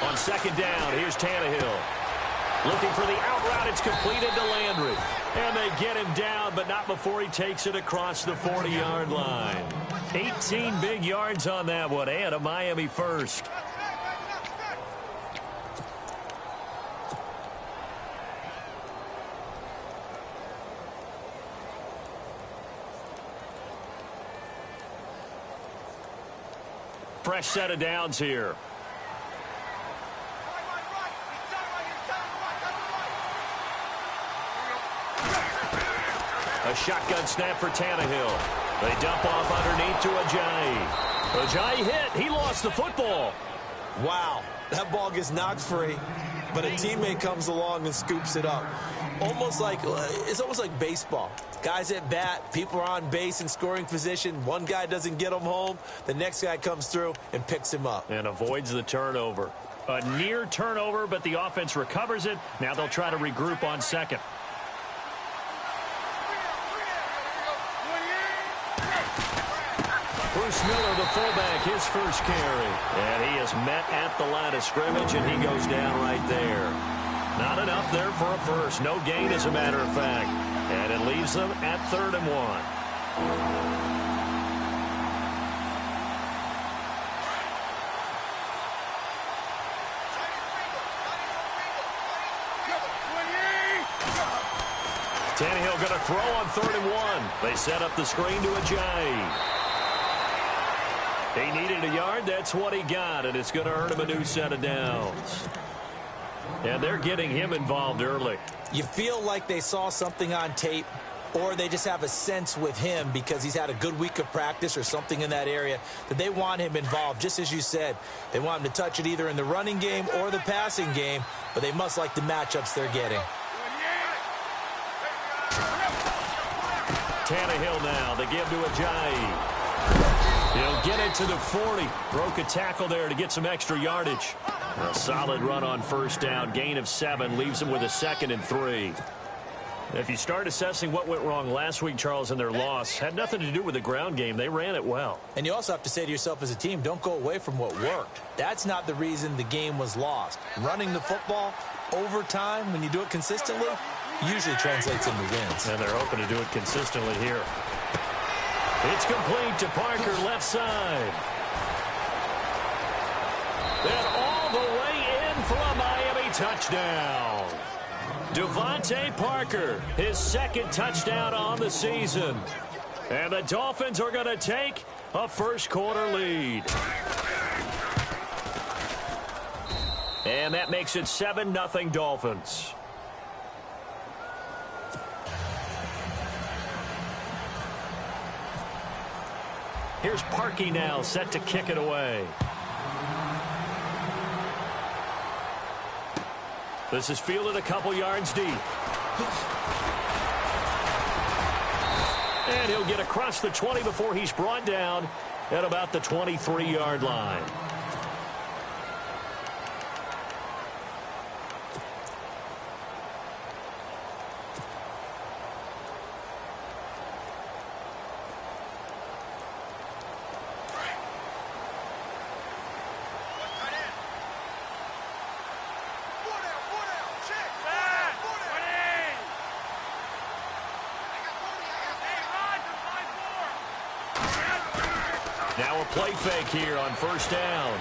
On second down, here's Tannehill. Looking for the out route. It's completed to Landry. And they get him down, but not before he takes it across the 40-yard line. 18 big yards on that one, and a Miami first. Fresh set of downs here. A shotgun snap for Tannehill. They dump off underneath to Ajayi. Ajayi hit. He lost the football. Wow, that ball gets knocked free, but a teammate comes along and scoops it up. It's almost like baseball. Guys at bat, people are on base in scoring position. One guy doesn't get him home. The next guy comes through and picks him up. And avoids the turnover. A near turnover, but the offense recovers it. Now they'll try to regroup on second. Bruce Miller, the fullback, his first carry. And he is met at the line of scrimmage, and he goes down right there. Not enough there for a first. No gain, as a matter of fact. And it leaves them at 3rd and 1. Tannehill going to throw on 3rd and 1. They set up the screen to Ajayi. He needed a yard. That's what he got, and it's going to earn him a new set of downs. And they're getting him involved early. You feel like they saw something on tape, or they just have a sense with him because he's had a good week of practice or something in that area that they want him involved. Just as you said, they want him to touch it either in the running game or the passing game, but they must like the matchups they're getting. Tannehill now. They give to Ajayi. He'll get it to the 40. Broke a tackle there to get some extra yardage. A solid run on first down. Gain of 7 leaves them with a 2nd and 3. If you start assessing what went wrong last week, Charles, in their loss, had nothing to do with the ground game. They ran it well. And you also have to say to yourself as a team, don't go away from what worked. That's not the reason the game was lost. Running the football over time, when you do it consistently, usually translates into wins. And they're hoping to do it consistently here. It's complete to Parker, left side. And all the way in for a Miami touchdown. Devontae Parker, his 2nd touchdown on the season. And the Dolphins are going to take a first-quarter lead. And that makes it 7-0 Dolphins. Here's Parkey now, set to kick it away. This is fielded a couple yards deep. And he'll get across the 20 before he's brought down at about the 23-yard line. Now a play fake here on first down.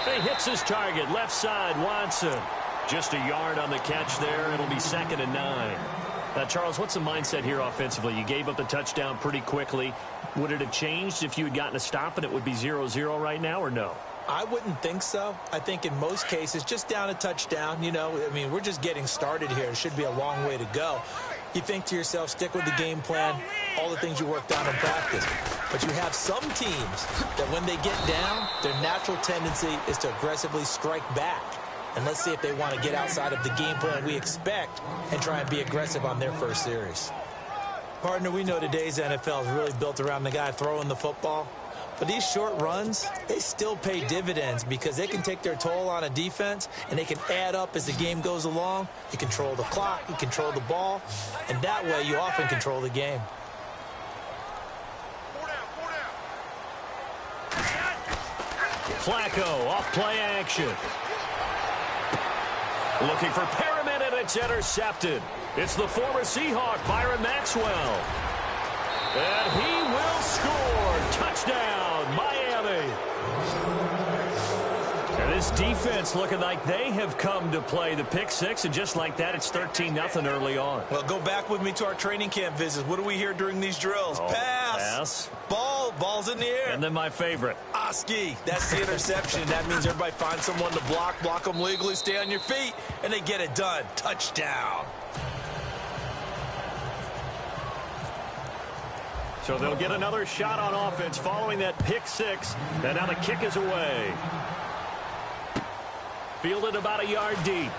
He hits his target, left side, Watson. Just a yard on the catch there. It'll be 2nd and 9. Now, Charles, what's the mindset here offensively? You gave up the touchdown pretty quickly. Would it have changed if you had gotten a stop and it would be 0-0 right now, or no? I wouldn't think so. I think in most cases, just down a touchdown, we're just getting started here. It should be a long way to go. You think to yourself, stick with the game plan, all the things you worked on in practice. But you have some teams that when they get down, their natural tendency is to aggressively strike back. And let's see if they want to get outside of the game plan we expect and try and be aggressive on their first series. Partner, we know today's NFL is really built around the guy throwing the football. But these short runs, they still pay dividends because they can take their toll on a defense and they can add up as the game goes along. You control the clock, you control the ball, and that way you often control the game. Flacco off play action. Looking for Perriman, and it's intercepted. It's the former Seahawk, Byron Maxwell. And he will score. Touchdown, Miami. And this defense looking like they have come to play. The pick six, and just like that, it's 13-0 early on. Well, go back with me to our training camp visits. What do we hear during these drills? Pass. Ball's in the air. And then my favorite. Oski. That's the interception. That means everybody finds someone to block them legally, stay on your feet, and they get it done. Touchdown. So they'll get another shot on offense following that pick six. And now the kick is away. Fielded about a yard deep.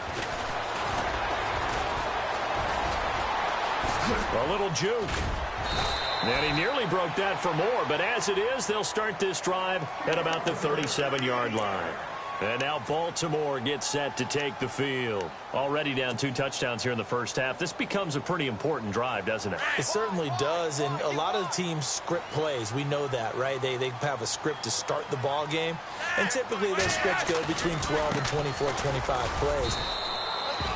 A little juke. And he nearly broke that for more, but as it is, they'll start this drive at about the 37-yard line. And now Baltimore gets set to take the field. Already down 2 touchdowns here in the first half. This becomes a pretty important drive, doesn't it? It certainly does, and a lot of the teams script plays. We know that, right? They have a script to start the ball game, and typically those scripts go between 12 and 24, 25 plays.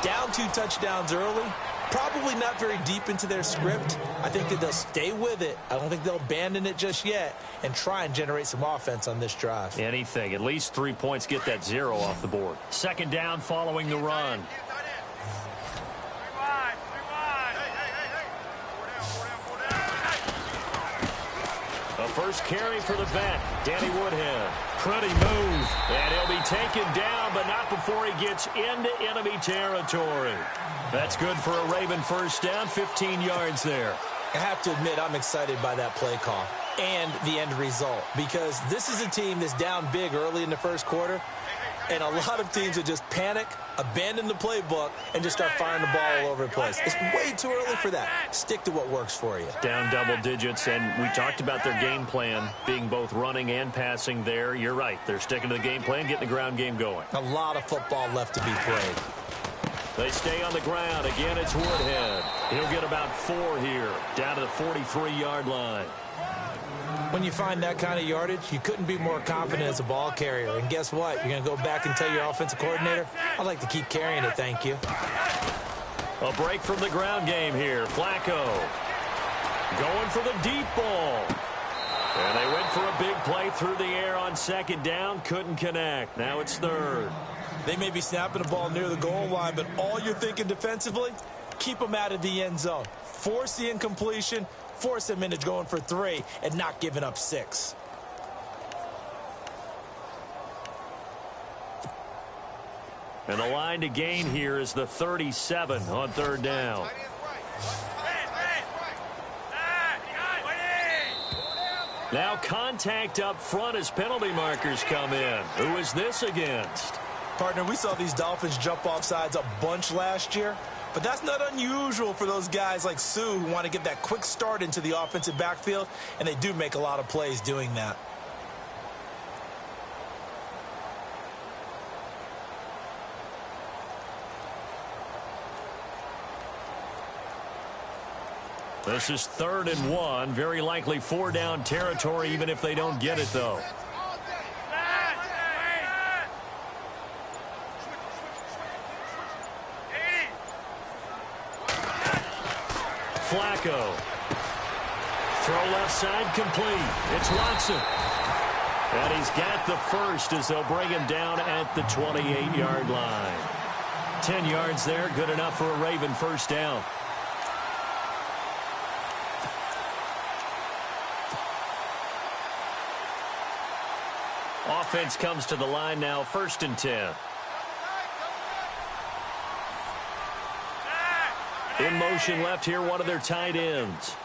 Down 2 touchdowns early, probably not very deep into their script. I think that they'll stay with it. I don't think they'll abandon it just yet and try and generate some offense on this drive. Anything. At least 3 points, get that 0 off the board. Second down following the run. A first carry for the vet, Danny Woodhead. Pretty move. And he'll be taken down, but not before he gets into enemy territory. That's good for a Raven first down, 15 yards there. I have to admit, I'm excited by that play call and the end result, because this is a team that's down big early in the first quarter, and a lot of teams that just panic, abandon the playbook, and just start firing the ball all over the place. It's way too early for that. Stick to what works for you. Down double digits, and we talked about their game plan being both running and passing there. You're right. They're sticking to the game plan, getting the ground game going. A lot of football left to be played. They stay on the ground. Again, it's Woodhead. He'll get about 4 here, down to the 43-yard line. When you find that kind of yardage, you couldn't be more confident as a ball carrier. And guess what? You're going to go back and tell your offensive coordinator, I'd like to keep carrying it, thank you. A break from the ground game here. Flacco going for the deep ball. And they went for a big play through the air on second down. Couldn't connect. Now it's third. They may be snapping the ball near the goal line, but all you're thinking defensively, keep them out of the end zone. Force the incompletion, force them into going for 3, and not giving up 6. And the line to gain here is the 37 on third down. Now contact up front as penalty markers come in. Who is this against? Partner, we saw these Dolphins jump off sides a bunch last year, but that's not unusual for those guys like Sue who want to get that quick start into the offensive backfield, and they do make a lot of plays doing that. This is 3rd and 1. Very likely 4-down territory, even if they don't get it, though. Flacco. Throw left side complete. It's Watson. And he's got the first as they'll bring him down at the 28-yard line. 10 yards there, good enough for a Raven first down. Offense comes to the line now, 1st and 10. In motion left here, one of their tight ends.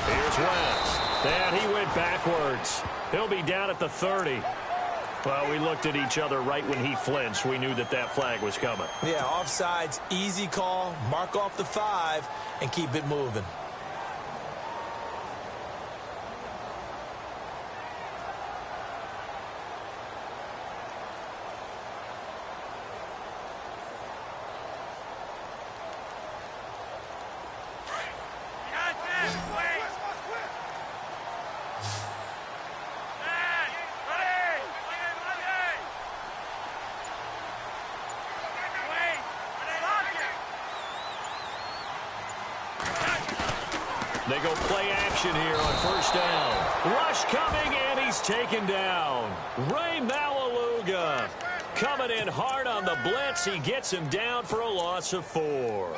Here's West. And he went backwards. He'll be down at the 30. Well, we looked at each other right when he flinched. We knew that that flag was coming. Yeah, offsides, easy call. Mark off the 5 and keep it moving. They go play action here on first down. Rush coming, and he's taken down. Ray Malaluga coming in hard on the blitz. He gets him down for a loss of 4.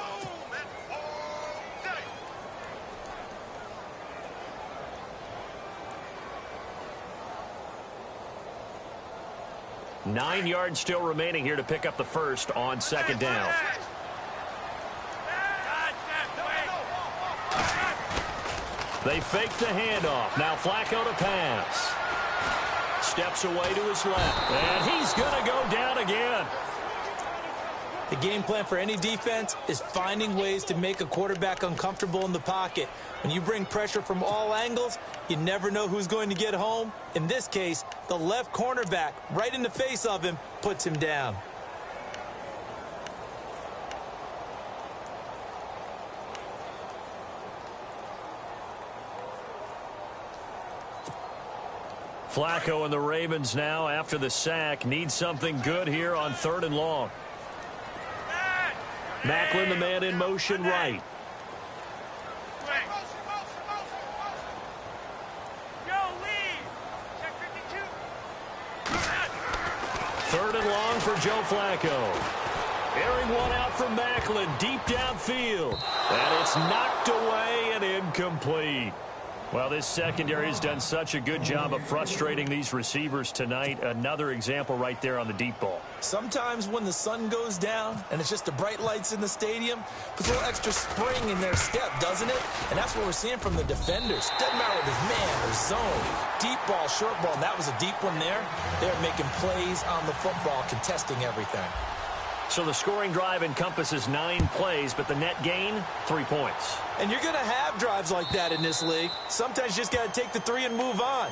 Nine yards still remaining here to pick up the first on second down. They fake the handoff. Now Flacco to pass. Steps away to his left. And he's going to go down again. The game plan for any defense is finding ways to make a quarterback uncomfortable in the pocket. When you bring pressure from all angles, you never know who's going to get home. In this case, the left cornerback, right in the face of him, puts him down. Flacco and the Ravens now, after the sack, need something good here on 3rd and long. Macklin, the man in motion right. Third and long for Joe Flacco. Airing one out from Macklin, deep downfield. And it's knocked away and incomplete. Well, this secondary has done such a good job of frustrating these receivers tonight. Another example right there on the deep ball. Sometimes when the sun goes down and it's just the bright lights in the stadium, puts a little extra spring in their step, doesn't it? And that's what we're seeing from the defenders. Doesn't matter whether it's man or zone. Deep ball, short ball, and that was a deep one there. They're making plays on the football, contesting everything. So the scoring drive encompasses 9 plays, but the net gain, 3 points. And you're going to have drives like that in this league. Sometimes you just got to take the 3 and move on.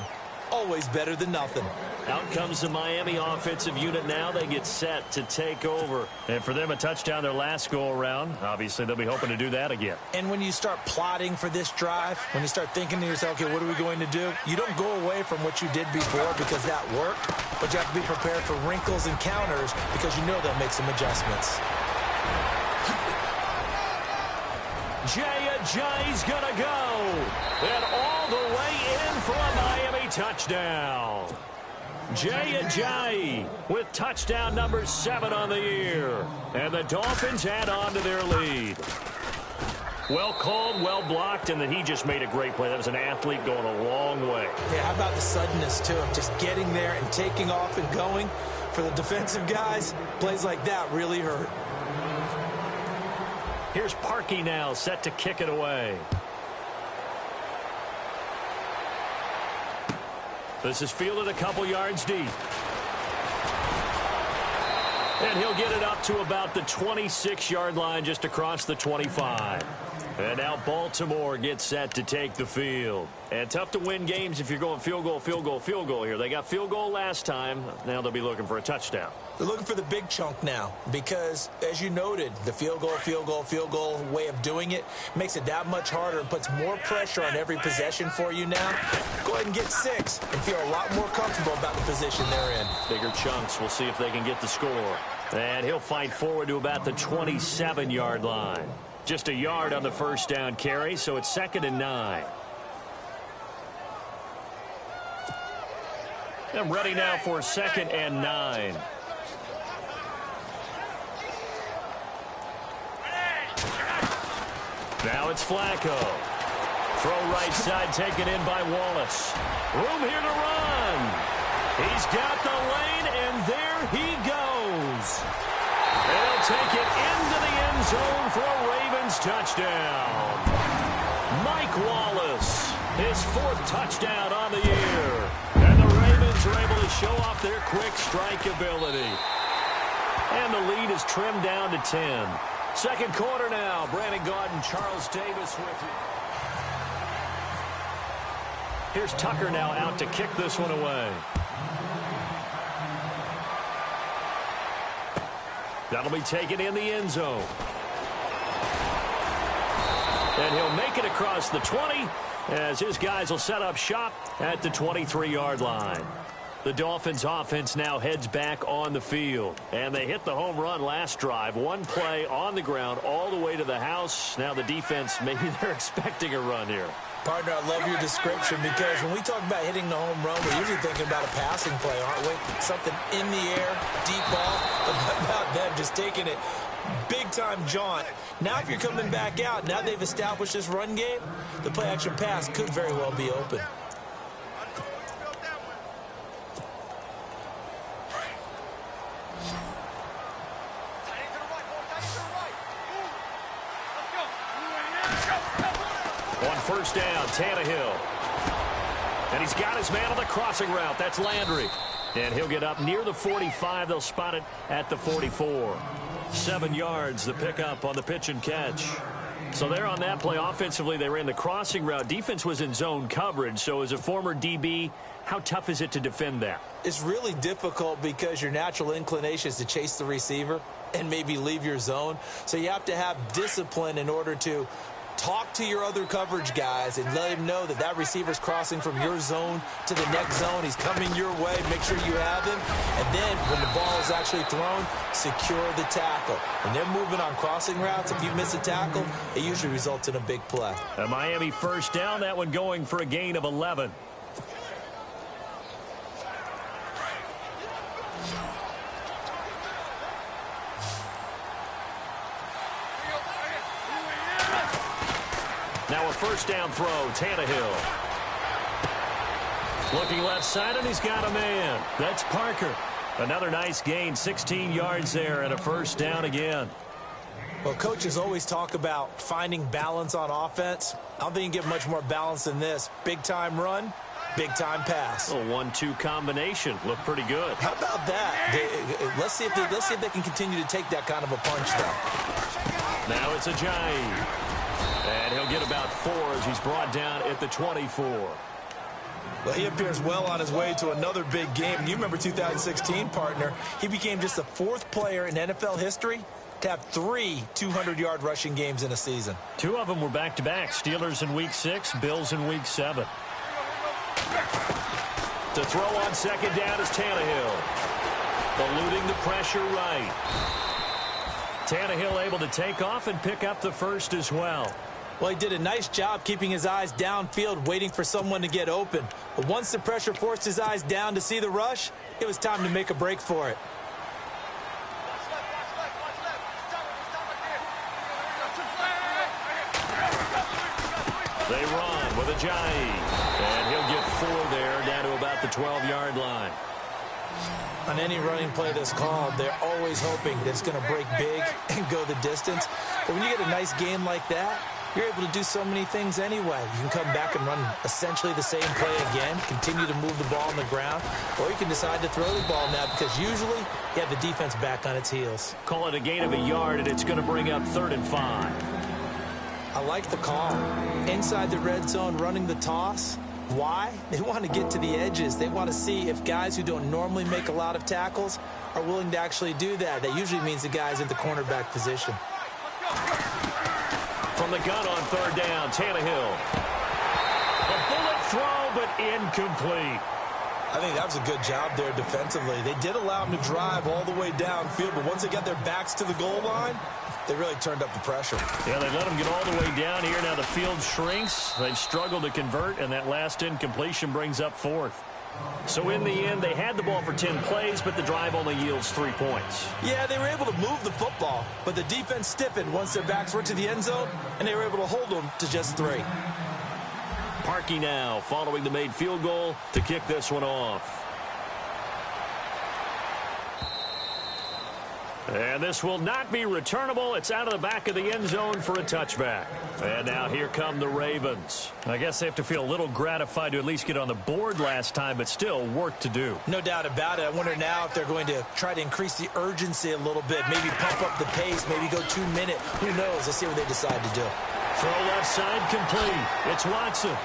Always better than nothing. Out comes the Miami offensive unit now. They get set to take over. And for them, a touchdown their last go-around. Obviously, they'll be hoping to do that again. And when you start plotting for this drive, when you start thinking to yourself, okay, what are we going to do? You don't go away from what you did before because that worked, but you have to be prepared for wrinkles and counters because you know they'll make some adjustments. Jay's gonna go. And all the way in for a Miami touchdown. Jay with touchdown number 7 on the year. And the Dolphins add on to their lead. Well called, well blocked, and then he just made a great play. That was an athlete going a long way. Yeah, how about the suddenness, too, of just getting there and taking off and going? For the defensive guys, plays like that really hurt. Here's Parkey now, set to kick it away. This is fielded a couple yards deep. And he'll get it up to about the 26-yard line, just across the 25. And now Baltimore gets set to take the field. And tough to win games if you're going field goal here. They got field goal last time. Now they'll be looking for a touchdown. They're looking for the big chunk now because, as you noted, the field goal way of doing it makes it that much harder and puts more pressure on every possession for you now. Go ahead and get 6 and feel a lot more comfortable about the position they're in. Bigger chunks. We'll see if they can get the score. And he'll fight forward to about the 27-yard line. Just a yard on the first down carry, so it's 2nd and 9. I'm ready now for 2nd and 9. Now it's Flacco. Throw right side taken in by Wallace. Room here to run. He's got the lane, and there he goes. They'll take it into the end zone for a Ravens touchdown. Mike Wallace, his 4th touchdown on the year. And the Ravens are able to show off their quick strike ability. And the lead is trimmed down to 10. Second quarter now. Brandon Gaudin, Charles Davis with you. Here's Tucker now out to kick this one away. That'll be taken in the end zone. And he'll make it across the 20 as his guys will set up shop at the 23-yard line. The Dolphins offense now heads back on the field. And they hit the home run last drive. One play on the ground all the way to the house. Now the defense, maybe they're expecting a run here. Partner, I love your description because when we talk about hitting the home run, we're usually thinking about a passing play, aren't we? Something in the air, deep ball, about them just taking it big-time jaunt. Now if you're coming back out, now they've established this run game, the play-action pass could very well be open. On first down, Tannehill. And he's got his man on the crossing route. That's Landry. And he'll get up near the 45. They'll spot it at the 44. 7 yards, the pickup on the pitch and catch. So there on that play, offensively, they ran the crossing route. Defense was in zone coverage. So as a former DB, how tough is it to defend that? It's really difficult because your natural inclination is to chase the receiver and maybe leave your zone. So you have to have discipline in order to talk to your other coverage guys and let him know that that receiver's crossing from your zone to the next zone. He's coming your way. Make sure you have him. And then when the ball is actually thrown, secure the tackle. When they're moving on crossing routes, if you miss a tackle, it usually results in a big play. A Miami first down, that one going for a gain of 11. Now a first down throw, Tannehill. Looking left side, and he's got a man. That's Parker. Another nice gain, 16 yards there, and a first down again. Well, coaches always talk about finding balance on offense. I don't think you can get much more balance than this. Big-time run, big-time pass. A 1-2 combination. Looked pretty good. How about that? Let's see if they can continue to take that kind of a punch, though. Now it's Ajayi. And he'll get about 4 as he's brought down at the 24. Well, he appears well on his way to another big game. You remember 2016, partner. He became just the 4th player in NFL history to have 3 200-yard rushing games in a season. 2 of them were back-to-back. Steelers in Week 6, Bills in Week 7. To throw on second down is Tannehill. Eluding the pressure right. Tannehill able to take off and pick up the first as well. Well, he did a nice job keeping his eyes downfield, waiting for someone to get open. But once the pressure forced his eyes down to see the rush, it was time to make a break for it. They run with Ajayi. And he'll get 4 there, down to about the 12-yard line. On any running play that's called, they're always hoping that it's going to break big and go the distance. But when you get a nice game like that, you're able to do so many things anyway. You can come back and run essentially the same play again, continue to move the ball on the ground, or you can decide to throw the ball now because usually you have the defense back on its heels. Call it a gain of a yard, and it's going to bring up 3rd and 5. I like the call. Inside the red zone, running the toss. Why? They want to get to the edges. They want to see if guys who don't normally make a lot of tackles are willing to actually do that. That usually means the guys in the cornerback position. From the gun on 3rd down, Tannehill. A bullet throw, but incomplete. I think that was a good job there defensively. They did allow him to drive all the way downfield, but once they got their backs to the goal line, they really turned up the pressure. Yeah, they let him get all the way down here. Now the field shrinks. They've struggled to convert, and that last incompletion brings up 4th. So in the end, they had the ball for 10 plays, but the drive only yields 3 points. Yeah, they were able to move the football, but the defense stiffened once their backs were to the end zone, and they were able to hold them to just 3. Parkey now following the made field goal to kick this one off. And this will not be returnable. It's out of the back of the end zone for a touchback. And now here come the Ravens. I guess they have to feel a little gratified to at least get on the board last time, but still work to do. No doubt about it. I wonder now if they're going to try to increase the urgency a little bit, maybe pump up the pace, maybe go 2-minute. Who knows? Let's see what they decide to do. Throw left side complete. It's Watson.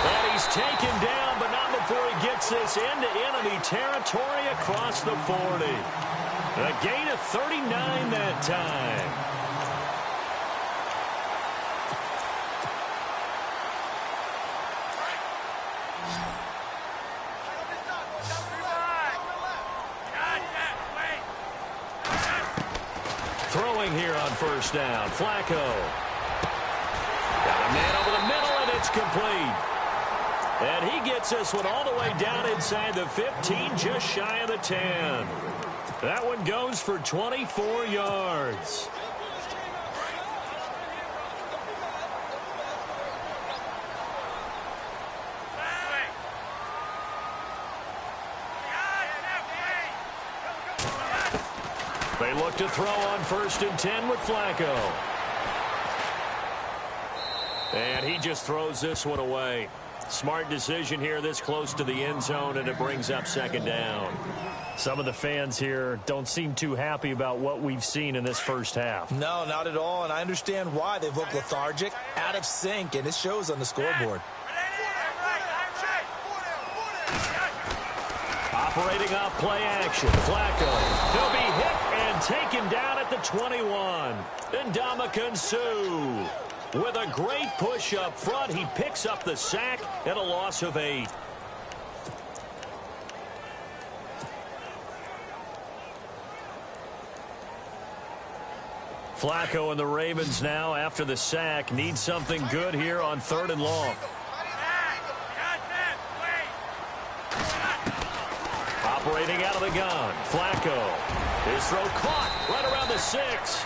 And he's taken down, but not before he gets this into enemy territory across the 40. A gain of 39 that time. Throwing here on first down. Flacco. Got a man over the middle, and it's complete. And he gets this one all the way down inside the 15, just shy of the 10. That one goes for 24 yards. They look to throw on 1st and 10 with Flacco. And he just throws this one away. Smart decision here this close to the end zone, and it brings up 2nd down. Some of the fans here don't seem too happy about what we've seen in this first half. No, not at all, and I understand why. They've looked lethargic, out of sync, and it shows on the scoreboard. Operating off play action. Flacco. He'll be hit and taken down at the 21. And Ndamukong Suh with a great push up front. He picks up the sack and a loss of 8. Flacco and the Ravens now, after the sack, need something good here on 3rd and long. Operating out of the gun. Flacco. His throw caught right around the 6.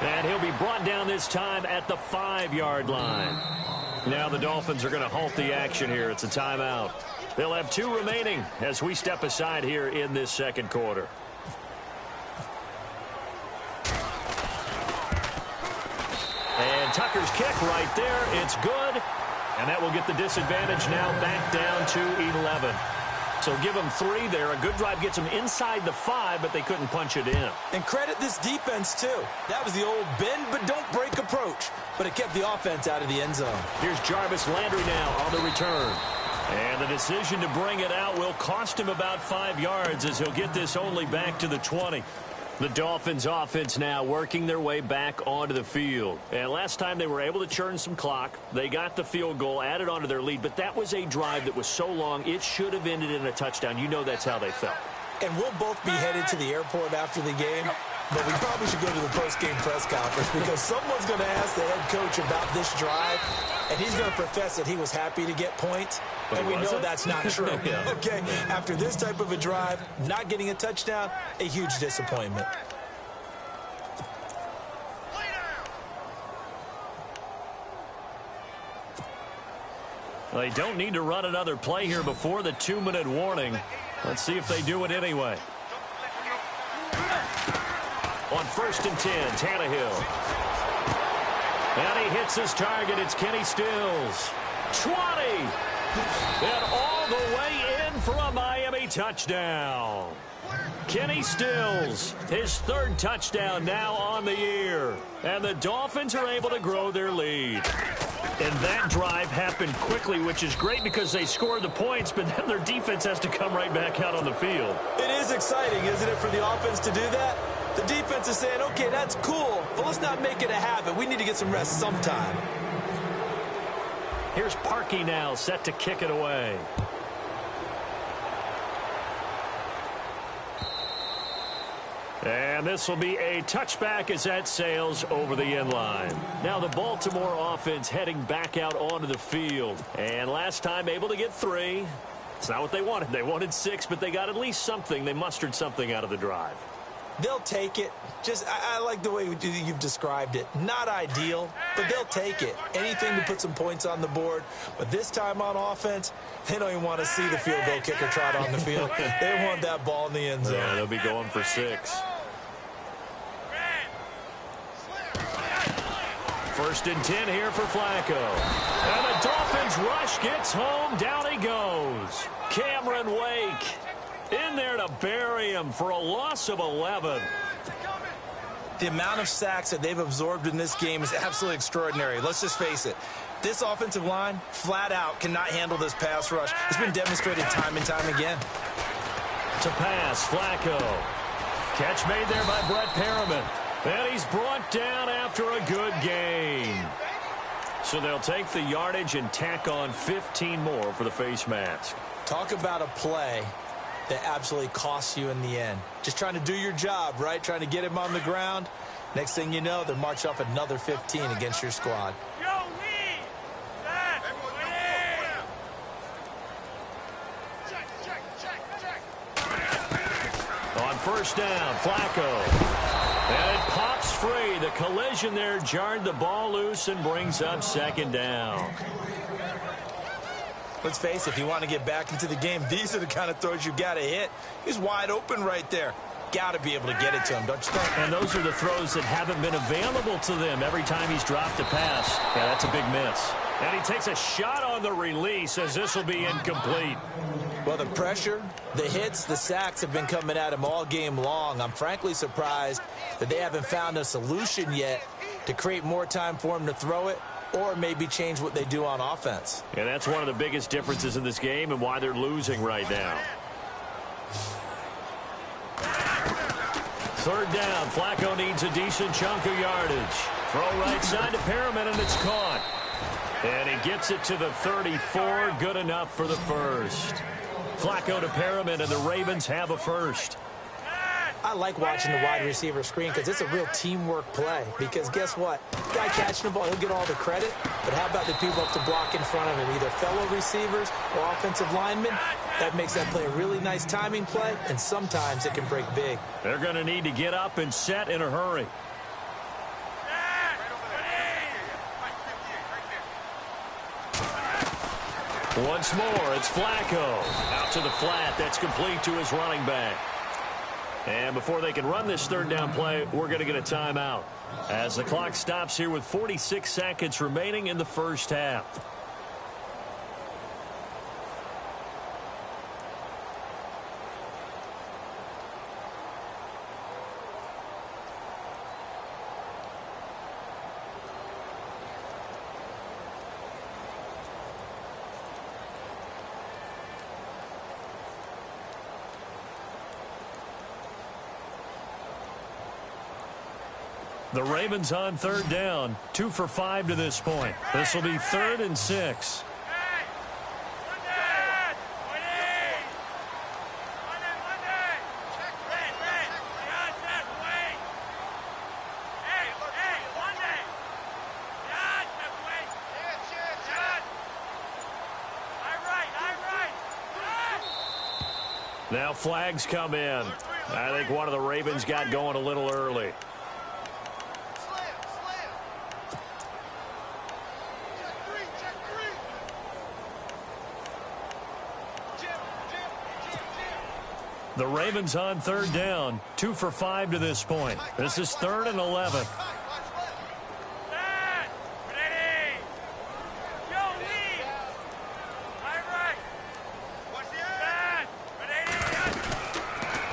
And he'll be brought down this time at the 5-yard line. Now the Dolphins are going to halt the action here. It's a timeout. They'll have 2 remaining as we step aside here in this 2nd quarter. And Tucker's kick right there. It's good. And that will get the disadvantage now back down to 11. So give them 3 there. A good drive gets them inside the 5, but they couldn't punch it in. And credit this defense, too. That was the old bend but don't break approach. But it kept the offense out of the end zone. Here's Jarvis Landry now on the return. And the decision to bring it out will cost him about 5 yards as he'll get this only back to the 20. The Dolphins offense now working their way back onto the field. And last time they were able to churn some clock. They got the field goal, added onto their lead. But that was a drive that was so long, it should have ended in a touchdown. You know that's how they felt. And we'll both be headed to the airport after the game. But we probably should go to the post-game press conference because someone's going to ask the head coach about this drive, and he's going to profess that he was happy to get points, and we know that's not true. Yeah. Okay, after this type of a drive, not getting a touchdown, a huge disappointment. They don't need to run another play here before the 2-minute warning. Let's see if they do it anyway. On 1st and 10, Tannehill. And he hits his target. It's Kenny Stills. 20. And all the way in for a Miami touchdown. Kenny Stills, his 3rd touchdown now on the year. And the Dolphins are able to grow their lead. And that drive happened quickly, which is great because they scored the points, but then their defense has to come right back out on the field. It is exciting, isn't it, for the offense to do that? The defense is saying, okay, that's cool, but let's not make it a habit. We need to get some rest sometime. Here's Parkey now, set to kick it away. And this will be a touchback as that sails over the end line. Now the Baltimore offense heading back out onto the field. And last time able to get 3. It's not what they wanted. They wanted 6, but they got at least something. They mustered something out of the drive. They'll take it. I like the way you've described it. Not ideal, but they'll take it. Anything to put some points on the board. But this time on offense, they don't even want to see the field goal kicker trot on the field. They want that ball in the end zone. Yeah, they'll be going for 6. 1st and 10 here for Flacco. And the Dolphins rush gets home. Down he goes. Cameron Wake in there to bury him for a loss of 11. The amount of sacks that they've absorbed in this game is absolutely extraordinary. Let's just face it. This offensive line, flat out, cannot handle this pass rush. It's been demonstrated time and time again. To pass, Flacco. Catch made there by Brett Perriman. And he's brought down after a good gain. So they'll take the yardage and tack on 15 more for the face mask. Talk about a play that absolutely costs you in the end. Just trying to do your job, right? Trying to get him on the ground. Next thing you know, they're marching off another 15 against your squad. On first down, Flacco. And it pops free. The collision there jarred the ball loose and brings up second down. Let's face it, if you want to get back into the game, these are the kind of throws you got to hit. He's wide open right there. Got to be able to get it to him, don't you think? And those are the throws that haven't been available to them every time he's dropped a pass. Yeah, that's a big miss. And he takes a shot on the release as this will be incomplete. Well, the pressure, the hits, the sacks have been coming at him all game long. I'm frankly surprised that they haven't found a solution yet to create more time for him to throw it or maybe change what they do on offense. And that's one of the biggest differences in this game and why they're losing right now. Third down, Flacco needs a decent chunk of yardage. Throw right side to Perriman, and it's caught. And he gets it to the 34, good enough for the first. Flacco to Perriman, and the Ravens have a first. I like watching the wide receiver screen because it's a real teamwork play. Because guess what? Guy catching the ball, he'll get all the credit. But how about the people up to block in front of him, either fellow receivers or offensive linemen? That makes that play a really nice timing play, and sometimes it can break big. They're going to need to get up and set in a hurry. Once more, it's Flacco. Out to the flat. That's complete to his running back. And before they can run this third down play, we're going to get a timeout as the clock stops here with 46 seconds remaining in the first half. The Ravens on third down, 2 for 5 to this point. This will be 3rd and 6. Now flags come in. I think one of the Ravens got going a little early. The Ravens on third down, 2 for 5 to this point. This is 3rd and 11.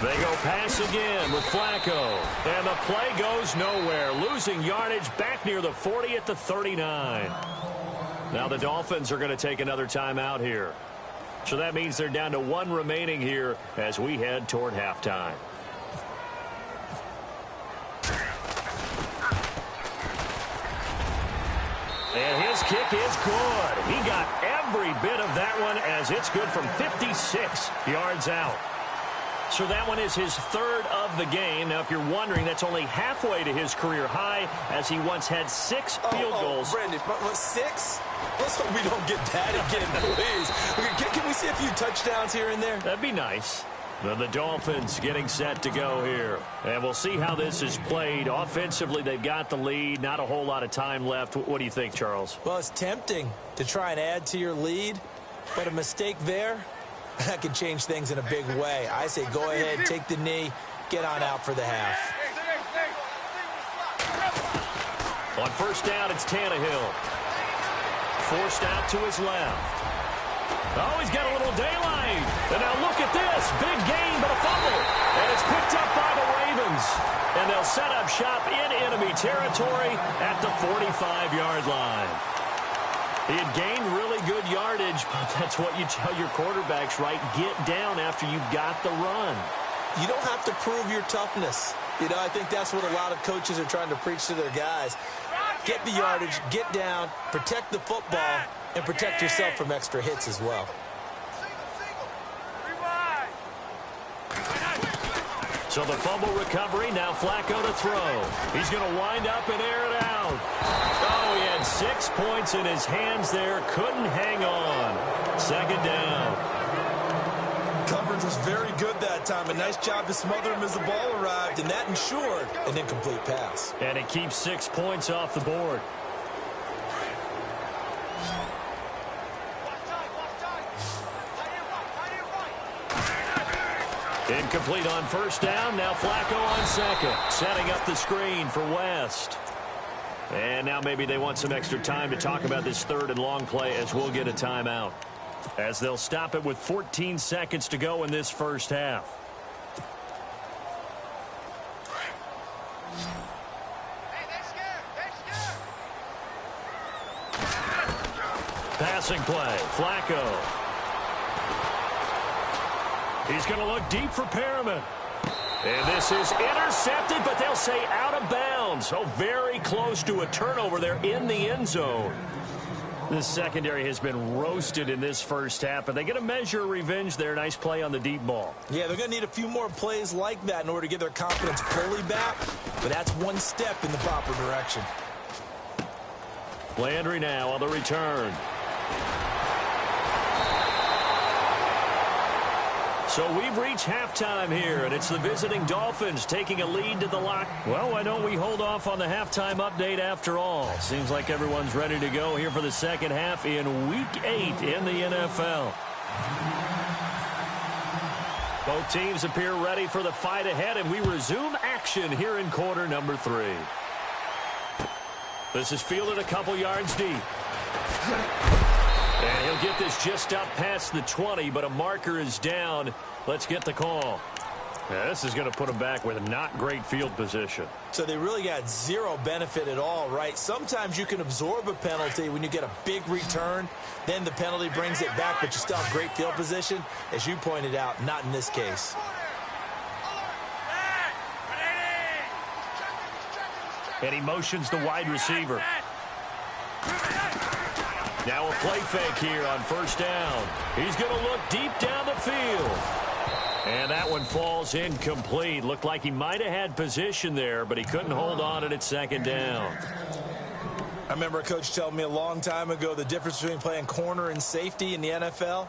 They go pass again with Flacco. And the play goes nowhere. Losing yardage back near the 40 at the 39. Now the Dolphins are going to take another timeout here. So that means they're down to 1 remaining here as we head toward halftime. And his kick is good. He got every bit of that one as it's good from 56 yards out. So that one is his 3rd of the game. Now, if you're wondering, that's only halfway to his career high as he once had 6 field goals. Brandon, but 6? Let's hope we don't get that again, please. Can we see a few touchdowns here and there? That'd be nice. The Dolphins getting set to go here. And we'll see how this is played. Offensively, they've got the lead. Not a whole lot of time left. What do you think, Charles? Well, it's tempting to try and add to your lead, but a mistake there, that could change things in a big way. I say go ahead, take the knee, get on out for the half. On first down, it's Tannehill. Forced out to his left. Oh, he's got a little daylight. And now look at this. Big gain, but a fumble. And it's picked up by the Ravens. And they'll set up shop in enemy territory at the 45-yard line. He had gained really good yardage, but that's what you tell your quarterbacks, right? Get down after you've got the run. You don't have to prove your toughness. You know, I think that's what a lot of coaches are trying to preach to their guys. Get the yardage, get down, protect the football, and protect yourself from extra hits as well. So the fumble recovery, now Flacco to throw. He's going to wind up and air it out. Oh, he had 6 points in his hands there. Couldn't hang on. Second down. Coverage was very good that time. A nice job to smother him as the ball arrived, and that ensured an incomplete pass. And it keeps 6 points off the board. Incomplete on first down. Now Flacco on second. Setting up the screen for West. And now maybe they want some extra time to talk about this third and long play as we'll get a timeout. As they'll stop it with 14 seconds to go in this first half. Passing play. Flacco. He's going to look deep for Perriman. And this is intercepted, but they'll say out of bounds. So very close to a turnover there in the end zone. This secondary has been roasted in this first half, but they get a measure of revenge there. Nice play on the deep ball. Yeah, they're going to need a few more plays like that in order to get their confidence fully back, but that's one step in the proper direction. Landry now on the return. So we've reached halftime here, and it's the visiting Dolphins taking a lead to the lock. Well, why don't we hold off on the halftime update after all? Seems like everyone's ready to go here for the second half in Week 8 in the NFL. Both teams appear ready for the fight ahead, and we resume action here in quarter number 3. This is fielded a couple yards deep. And he'll get this just up past the 20, but a marker is down. Let's get the call. Yeah, this is going to put him back with not great field position. So they really got zero benefit at all, right? Sometimes you can absorb a penalty when you get a big return. Then the penalty brings it back, but you still have great field position. As you pointed out, not in this case. And he motions the wide receiver. Now a play fake here on first down. He's going to look deep down the field. And that one falls incomplete. Looked like he might have had position there, but he couldn't hold on at second down. I remember a coach telling me a long time ago the difference between playing corner and safety in the NFL.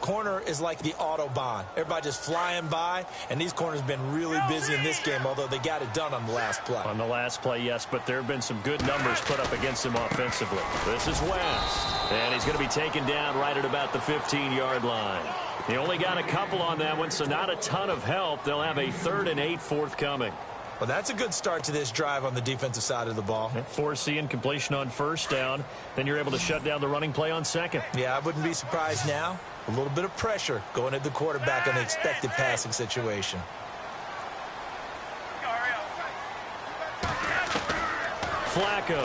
Corner is like the Autobahn. Everybody just flying by, and these corners have been really busy in this game, although they got it done on the last play. On the last play, yes, but there have been some good numbers put up against him offensively. This is West, and he's going to be taken down right at about the 15-yard line. He only got a couple on that one, so not a ton of help. They'll have a 3rd and 8 forthcoming. Well, that's a good start to this drive on the defensive side of the ball. Forcing completion on first down. Then you're able to shut down the running play on second. Yeah, I wouldn't be surprised now. A little bit of pressure going at the quarterback in the expected passing situation. Flacco.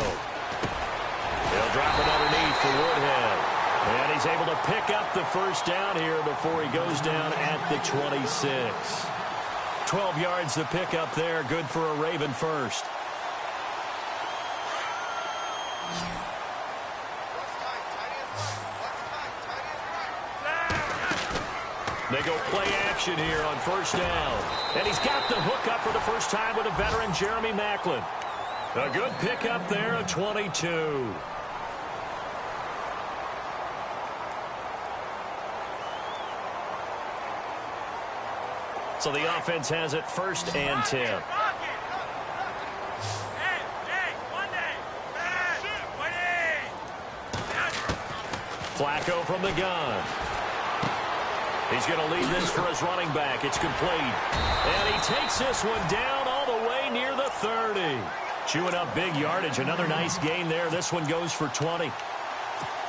He'll drop it underneath for Woodhead. And he's able to pick up the first down here before he goes down at the 26. 12 yards to pick up there. Good for a Raven first. They go play action here on first down. And he's got the hook up for the first time with a veteran, Jeremy Maclin. A good pickup there, a 22. So the offense has it 1st and 10. Flacco from the gun. He's going to lead this for his running back. It's complete. And he takes this one down all the way near the 30. Chewing up big yardage. Another nice gain there. This one goes for 20.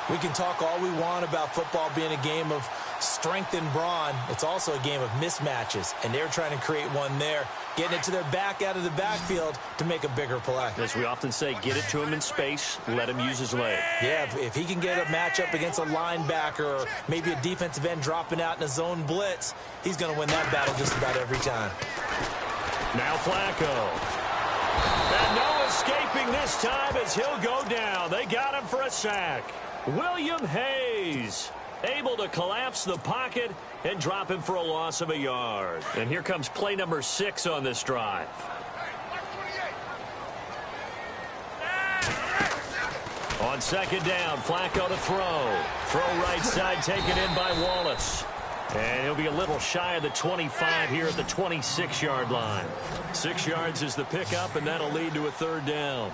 We can talk all we want about football being a game of strength and brawn. It's also a game of mismatches, and they're trying to create one there, getting it to their back out of the backfield to make a bigger play. As we often say, get it to him in space, let him use his leg. Yeah, if he can get a matchup against a linebacker or maybe a defensive end dropping out in a zone blitz, he's going to win that battle just about every time. Now Flacco. And no escaping this time as he'll go down. They got him for a sack. William Hayes. Able to collapse the pocket and drop him for a loss of a yard. And here comes play number 6 on this drive. On second down, Flacco to throw. Throw right side, taken in by Wallace. And he'll be a little shy of the 25 here at the 26-yard line. 6 yards is the pickup, and that'll lead to a third down.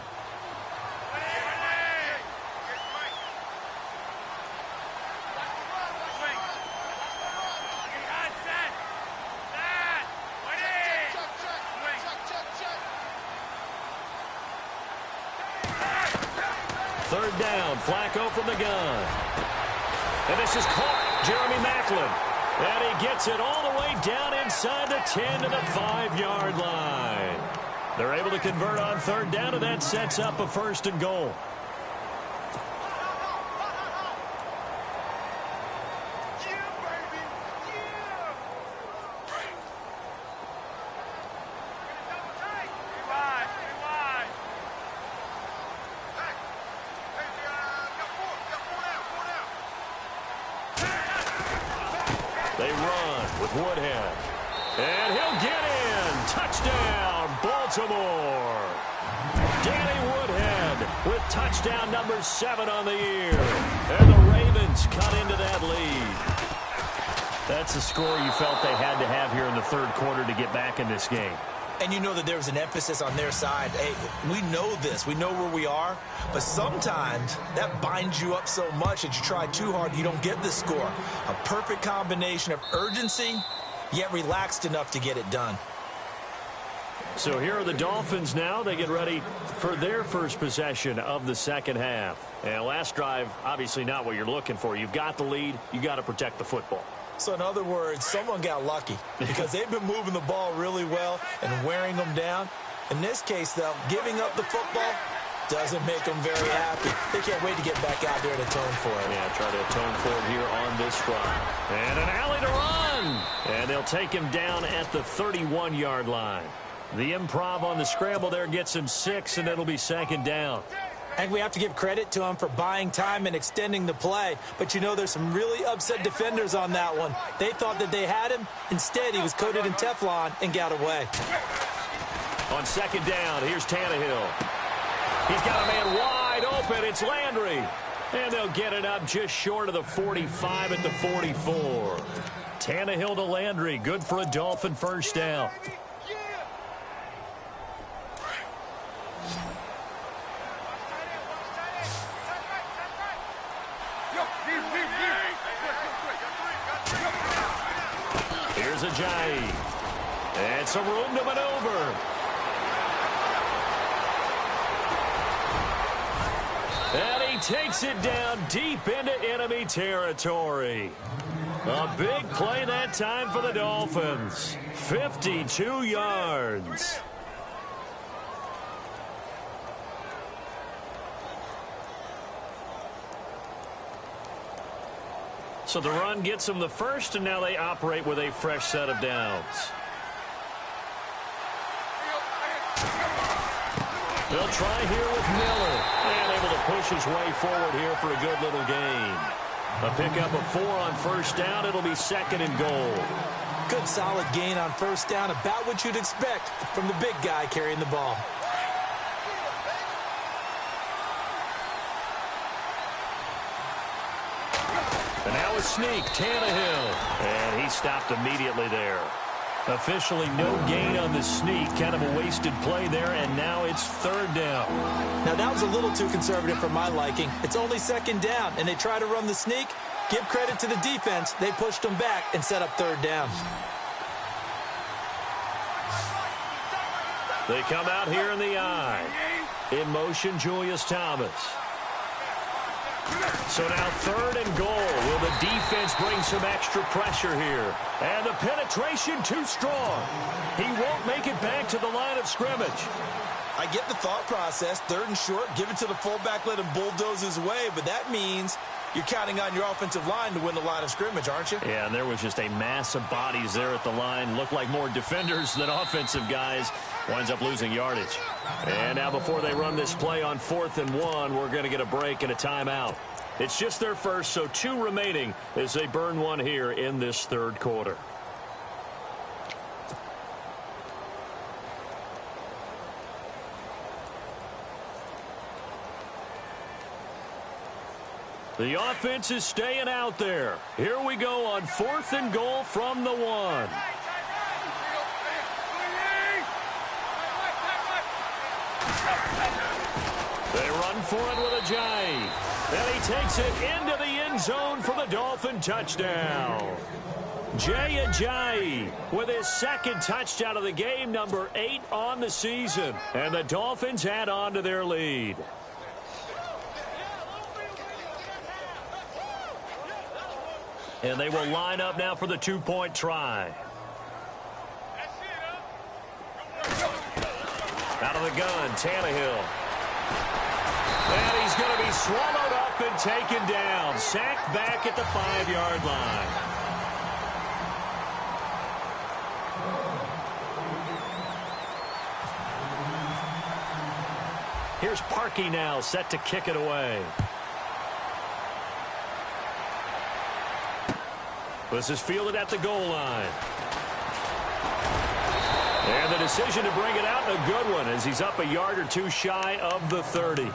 Third down, Flacco from the gun. And this is caught, Jeremy Maclin. And he gets it all the way down inside the 10 to the 5-yard line. They're able to convert on third down, and that sets up a first and goal. They run with Woodhead. And he'll get in. Touchdown, Baltimore. Danny Woodhead with touchdown number 7 on the year. And the Ravens cut into that lead. That's a score you felt they had to have here in the third quarter to get back in this game. And you know that there was an emphasis on their side. Hey, we know this. We know where we are. But sometimes that binds you up so much that you try too hard, you don't get the score. A perfect combination of urgency, yet relaxed enough to get it done. So here are the Dolphins now. They get ready for their first possession of the second half. And last drive, obviously not what you're looking for. You've got the lead. You've got to protect the football. So in other words, someone got lucky because they've been moving the ball really well and wearing them down. In this case, though, giving up the football doesn't make them very happy. They can't wait to get back out there and atone for it. Yeah, try to atone for it here on this drive. And an alley to run. And they'll take him down at the 31-yard line. The improv on the scramble there gets him 6, and it'll be second down. I think we have to give credit to him for buying time and extending the play. But, you know, there's some really upset defenders on that one. They thought that they had him. Instead, he was coated in Teflon and got away. On second down, here's Tannehill. He's got a man wide open. It's Landry. And they'll get it up just short of the 45 at the 44. Tannehill to Landry. Good for a Dolphin first down. Here's Ajayi. And some room to maneuver. And he takes it down deep into enemy territory. A big play that time for the Dolphins. 52 yards. So the run gets them the first, and now they operate with a fresh set of downs. They'll try here with Miller. And able to push his way forward here for a good little gain. A pickup of 4 on first down. It'll be second and goal. Good solid gain on first down. About what you'd expect from the big guy carrying the ball. And now a sneak, Tannehill. And he stopped immediately there. Officially no gain on the sneak. Kind of a wasted play there, and now it's third down. Now that was a little too conservative for my liking. It's only second down, and they try to run the sneak. Give credit to the defense. They pushed them back and set up third down. They come out here in the eye. In motion, Julius Thomas. So now third and goal. Will the defense bring some extra pressure here? And the penetration too strong. He won't make it back to the line of scrimmage. I get the thought process. Third and short, give it to the fullback, let him bulldoze his way. But that means you're counting on your offensive line to win the line of scrimmage, aren't you? Yeah, and there was just a mass of bodies there at the line. Looked like more defenders than offensive guys. Winds up losing yardage. And now before they run this play on 4th and 1, we're going to get a break and a timeout. It's just their first, so 2 remaining as they burn one here in this third quarter. The offense is staying out there. Here we go on 4th and goal from the 1. They run for it with Ajayi. And he takes it into the end zone for the Dolphin touchdown. Jay Ajayi with his 2nd touchdown of the game, number 8 on the season. And the Dolphins add on to their lead. And they will line up now for the 2-point try. Out of the gun, Tannehill. And he's going to be swallowed up and taken down. Sacked back at the 5-yard line. Here's Parkey now, set to kick it away. This is fielded at the goal line. And the decision to bring it out, a good one, as he's up a yard or 2 shy of the 30.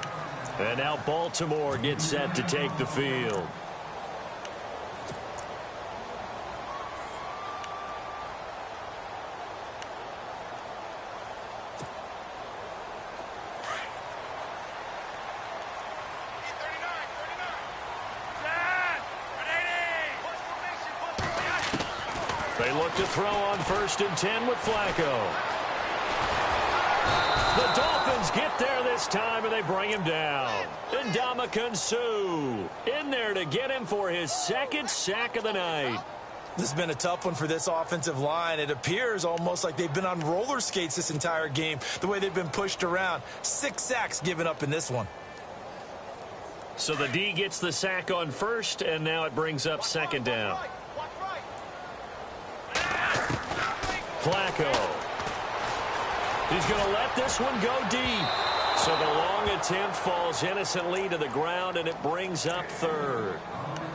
And now Baltimore gets set to take the field. They look to throw on 1st and 10 with Flacco. The Dolphins get there this time, and they bring him down. And Ndamukong Suh in there to get him for his 2nd sack of the night. This has been a tough one for this offensive line. It appears almost like they've been on roller skates this entire game, the way they've been pushed around. 6 sacks given up in this one. So the D gets the sack on 1st, and now it brings up 2nd down. Flacco. He's going to let this one go deep. So the long attempt falls innocently to the ground, and it brings up 3rd.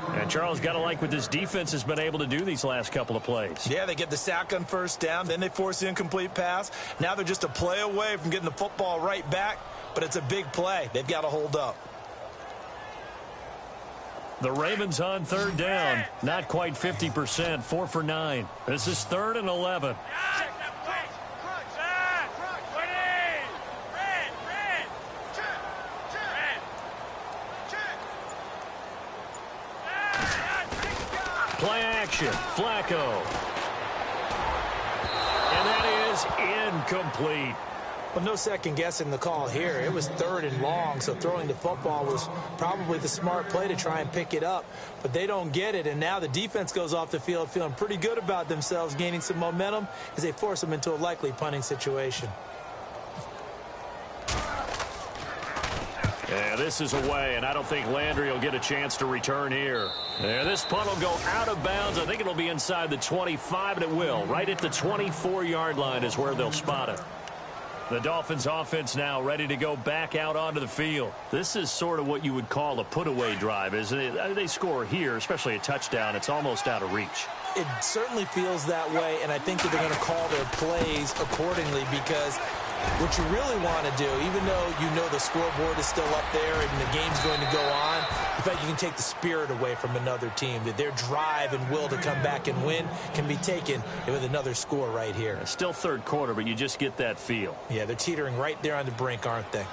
And Charles, got to like what this defense has been able to do these last couple of plays. Yeah, they get the sack on 1st down, then they force the incomplete pass. Now they're just a play away from getting the football right back, but it's a big play. They've got to hold up. The Ravens on 3rd down. Not quite 50%, 4 for 9. This is 3rd and 11. Play action, Flacco. And that is incomplete. Well, no second guessing the call here. It was 3rd and long, so throwing the football was probably the smart play to try and pick it up. But they don't get it, and now the defense goes off the field feeling pretty good about themselves, gaining some momentum as they force them into a likely punting situation. Yeah, this is away, and I don't think Landry will get a chance to return here. Yeah, this punt will go out of bounds. I think it'll be inside the 25, and it will. Right at the 24-yard line is where they'll spot it. The Dolphins offense now ready to go back out onto the field. This is sort of what you would call a put-away drive, isn't it? They score here, especially a touchdown. It's almost out of reach. It certainly feels that way, and I think that they're going to call their plays accordingly, because what you really want to do, even though you know the scoreboard is still up there and the game's going to go on, in fact, you can take the spirit away from another team. That their drive and will to come back and win can be taken with another score right here. Still 3rd quarter, but you just get that feel. Yeah, they're teetering right there on the brink, aren't they?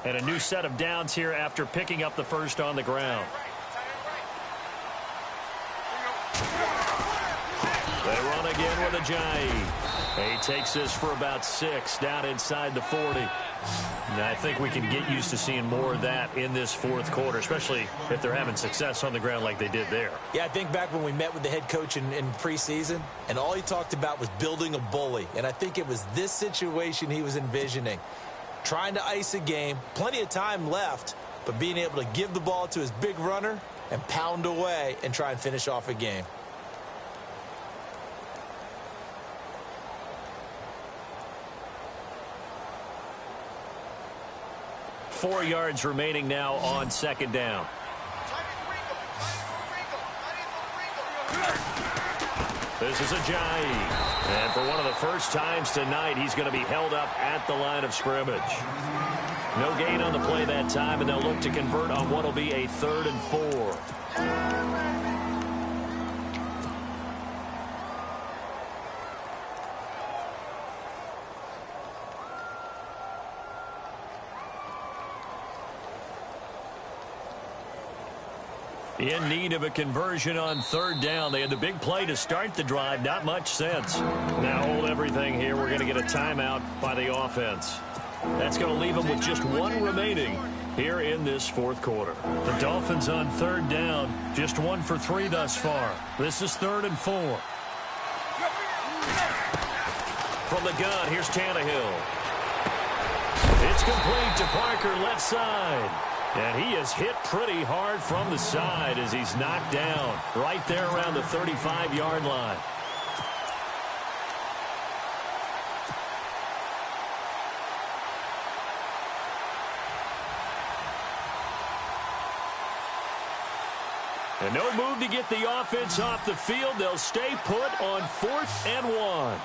And a new set of downs here after picking up the 1st on the ground. They run again with Ajayi. He takes this for about 6 down inside the 40. And I think we can get used to seeing more of that in this fourth quarter, especially if they're having success on the ground like they did there. Yeah, I think back when we met with the head coach in preseason, and all he talked about was building a bully. And I think it was this situation he was envisioning. Trying to ice a game, plenty of time left, but being able to give the ball to his big runner and pound away and try and finish off a game. Four yards remaining now on second down. This is Ajayi. And for one of the first times tonight, he's going to be held up at the line of scrimmage. No gain on the play that time, and they'll look to convert on what will be a 3rd and 4. In need of a conversion on 3rd down. They had the big play to start the drive. Not much sense. Now hold everything here. We're going to get a timeout by the offense. That's going to leave them with just 1 remaining here in this fourth quarter. The Dolphins on 3rd down. Just 1 for 3 thus far. This is 3rd and 4. From the gun, here's Tannehill. It's complete to Parker, left side. And he is hit pretty hard from the side as he's knocked down right there around the 35-yard line. And no move to get the offense off the field. They'll stay put on 4th and 1.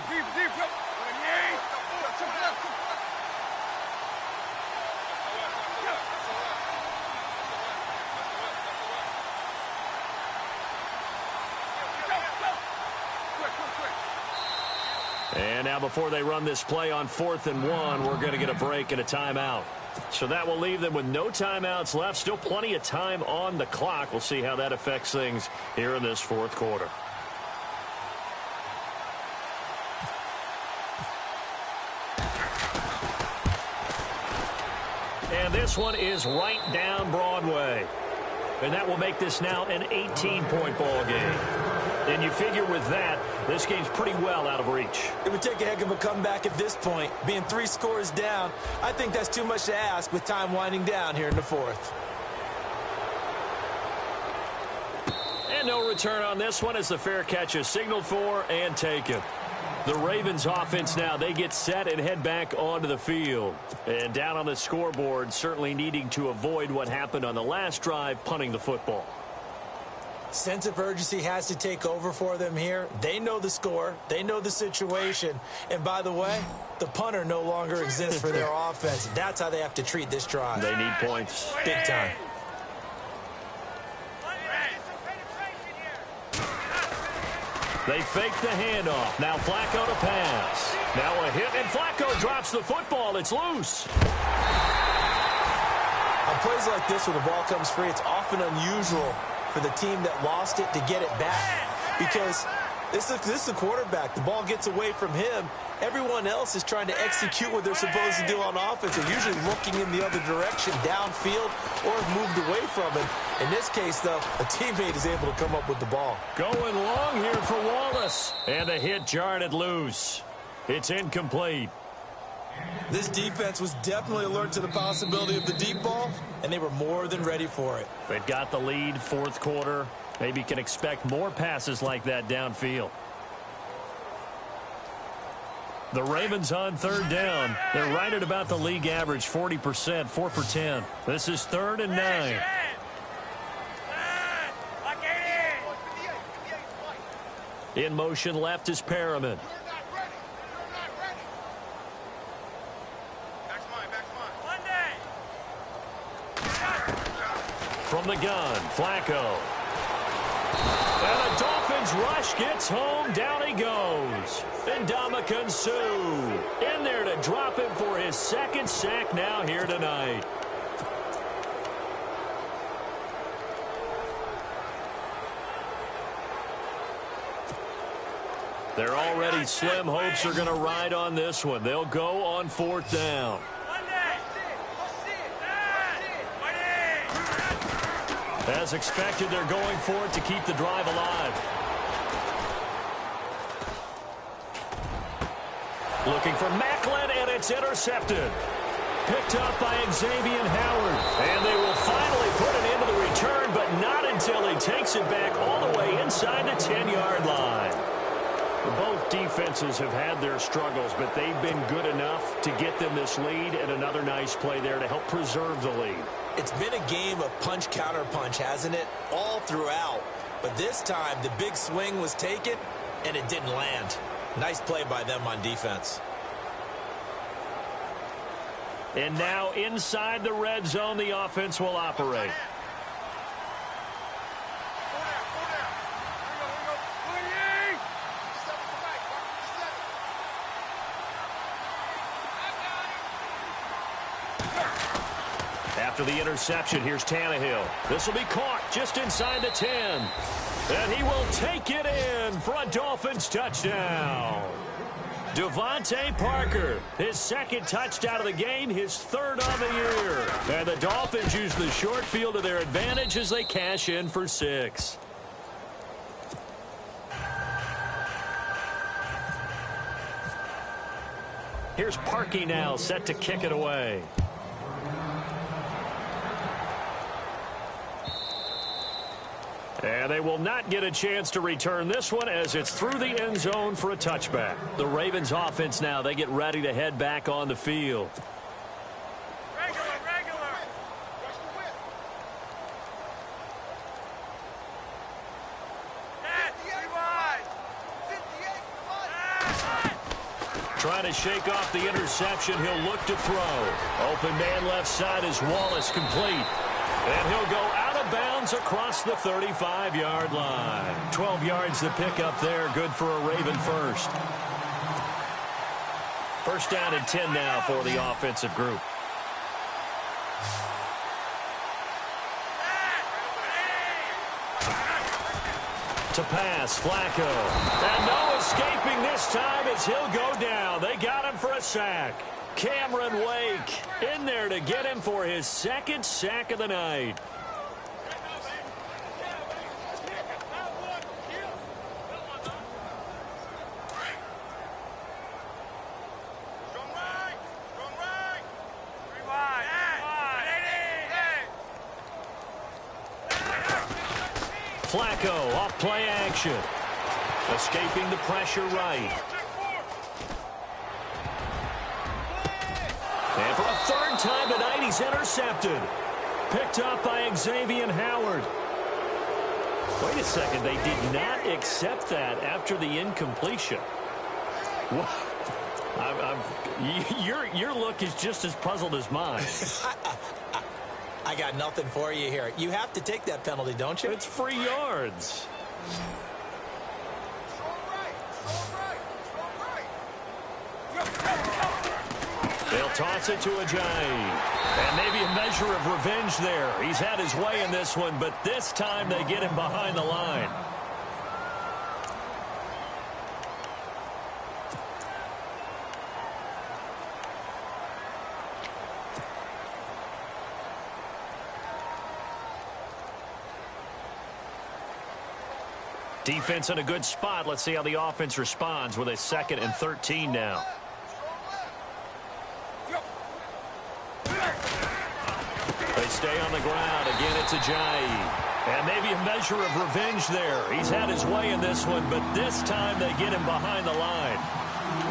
And now before they run this play on 4th and 1, we're going to get a break and a timeout. So that will leave them with no timeouts left. Still plenty of time on the clock. We'll see how that affects things here in this fourth quarter. And this one is right down Broadway. And that will make this now an 18-point ball game. And you figure with that, this game's pretty well out of reach. It would take a heck of a comeback at this point. Being 3 scores down, I think that's too much to ask with time winding down here in the fourth. And no return on this one as the fair catch is signaled for and taken. The Ravens offense now, they get set and head back onto the field. And down on the scoreboard, certainly needing to avoid what happened on the last drive, punting the football. Sense of urgency has to take over for them here. They know the score. They know the situation. And by the way, the punter no longer exists for their offense. That's how they have to treat this drive. They need points. Big time. They fake the handoff. Now Flacco to pass. Now a hit, and Flacco drops the football. It's loose. On plays like this where the ball comes free, it's often unusual for the team that lost it to get it back, because this is the quarterback. The ball gets away from him. Everyone else is trying to execute what they're supposed to do on offense. They're usually looking in the other direction, downfield, or have moved away from it. In this case, though, a teammate is able to come up with the ball. Going long here for Wallace. And the hit jarred it loose. It's incomplete. This defense was definitely alert to the possibility of the deep ball, and they were more than ready for it. They've got the lead, fourth quarter. Maybe can expect more passes like that downfield. The Ravens on 3rd down. They're right at about the league average, 40%, 4 for 10. This is 3rd and 9. In motion left is Perriman. From the gun, Flacco. And the Dolphins rush gets home. Down he goes. And Ndamukong Suh in there to drop him for his 2nd sack now here tonight. Their already slim hopes are going to ride on this one. They'll go on 4th down. As expected, they're going for it to keep the drive alive. Looking for Macklin, and it's intercepted. Picked up by Xavier Howard. And they will finally put it into the return, but not until he takes it back all the way inside the 10-yard line. Both defenses have had their struggles, but they've been good enough to get them this lead, and another nice play there to help preserve the lead. It's been a game of punch-counter-punch, hasn't it? All throughout. But this time, the big swing was taken, and it didn't land. Nice play by them on defense. And now inside the red zone, the offense will operate. After the interception, here's Tannehill. This will be caught just inside the 10. And he will take it in for a Dolphins touchdown. Devontae Parker, his second touchdown of the game, his third of the year. And the Dolphins use the short field to their advantage as they cash in for 6. Here's Parkey now, set to kick it away. And they will not get a chance to return this one as it's through the end zone for a touchback. The Ravens offense now, they get ready to head back on the field. Trying to shake off the interception. He'll look to throw. Open man left side is Wallace, complete. And he'll go out of bounds across the 35-yard line. 12 yards to pick up there. Good for a Raven first. First down and 10 now for the offensive group. To pass, Flacco. And no escaping this time as he'll go down. They got him for a sack. Cameron Wake in there to get him for his second sack of the night. Flacco off play action. Escaping the pressure right. And for a third time tonight, he's intercepted. Picked up by Xavier Howard. Wait a second, they did not accept that after the incompletion. Your look is just as puzzled as mine. I got nothing for you here. You have to take that penalty, don't you? It's free yards. They'll toss it to Ajayi. And maybe a measure of revenge there. He's had his way in this one, but this time they get him behind the line. Defense in a good spot. Let's see how the offense responds with a 2nd and 13 now. They stay on the ground. Again, it's Ajayi. And maybe a measure of revenge there. He's had his way in this one, but this time they get him behind the line.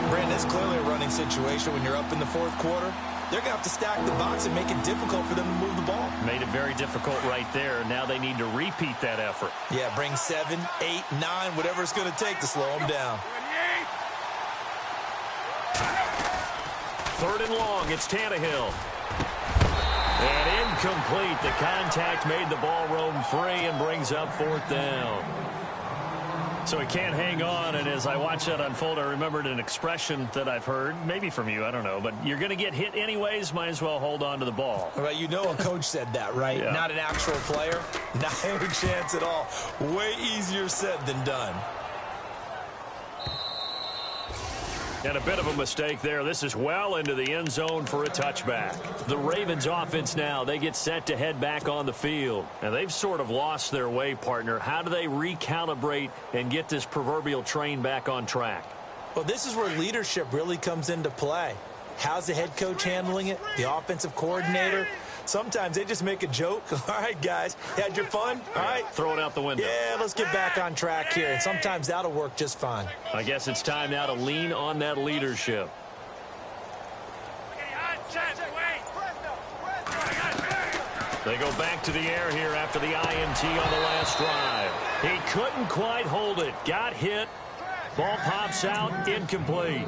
Brandon, it's clearly a running situation when you're up in the 4th quarter. They're going to have to stack the box and make it difficult for them to move the ball. Made it very difficult right there. Now they need to repeat that effort. Yeah, bring 7, 8, 9, whatever it's going to take to slow them down. 3rd and long, it's Tannehill. And incomplete. The contact made the ball roam free and brings up 4th down. So he can't hang on, and as I watch that unfold, I remembered an expression that I've heard, maybe from you, I don't know, but you're going to get hit anyways, might as well hold on to the ball. Well, you know a coach said that, right? Yeah. Not an actual player. No chance at all. Way easier said than done. And a bit of a mistake there. This is well into the end zone for a touchback. The Ravens offense now, they get set to head back on the field. And they've sort of lost their way, partner. How do they recalibrate and get this proverbial train back on track? Well, this is where leadership really comes into play. How's the head coach handling it? The offensive coordinator? Sometimes they just make a joke. All right, guys, had your fun? All right. Throw it out the window. Yeah, let's get back on track here. And sometimes that'll work just fine. I guess it's time now to lean on that leadership. They go back to the air here after the INT on the last drive. He couldn't quite hold it. Got hit. Ball pops out. Incomplete.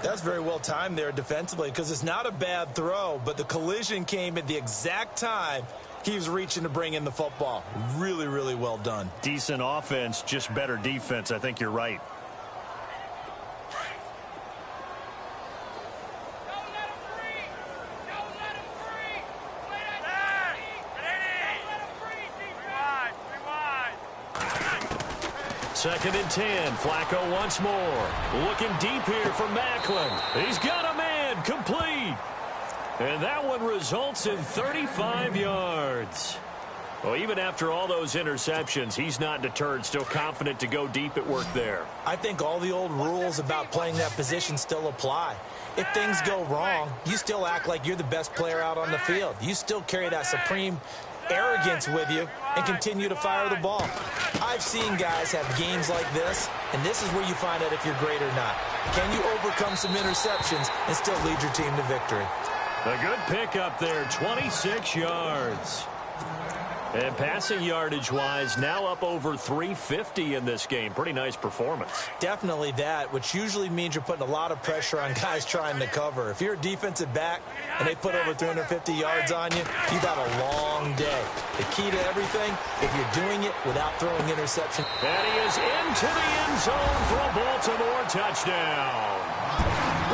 That's very well timed there defensively because it's not a bad throw, but the collision came at the exact time he was reaching to bring in the football. Really, really well done. Decent offense, just better defense. I think you're right. Second and 10. Flacco once more. Looking deep here for Macklin. He's got a man. Complete. And that one results in 35 yards. Well, even after all those interceptions, he's not deterred. Still confident to go deep at work there. I think all the old rules about playing that position still apply. If things go wrong, you still act like you're the best player out on the field. You still carry that supreme arrogance with you and continue to fire the ball. I've seen guys have games like this, and this is where you find out if you're great or not. Can you overcome some interceptions and still lead your team to victory? A good pickup there, 26 yards. And passing yardage-wise, now up over 350 in this game. Pretty nice performance. Definitely that, which usually means you're putting a lot of pressure on guys trying to cover. If you're a defensive back and they put over 350 yards on you, you've had a long day. The key to everything, if you're doing it without throwing interception. And he is into the end zone for a Baltimore touchdown.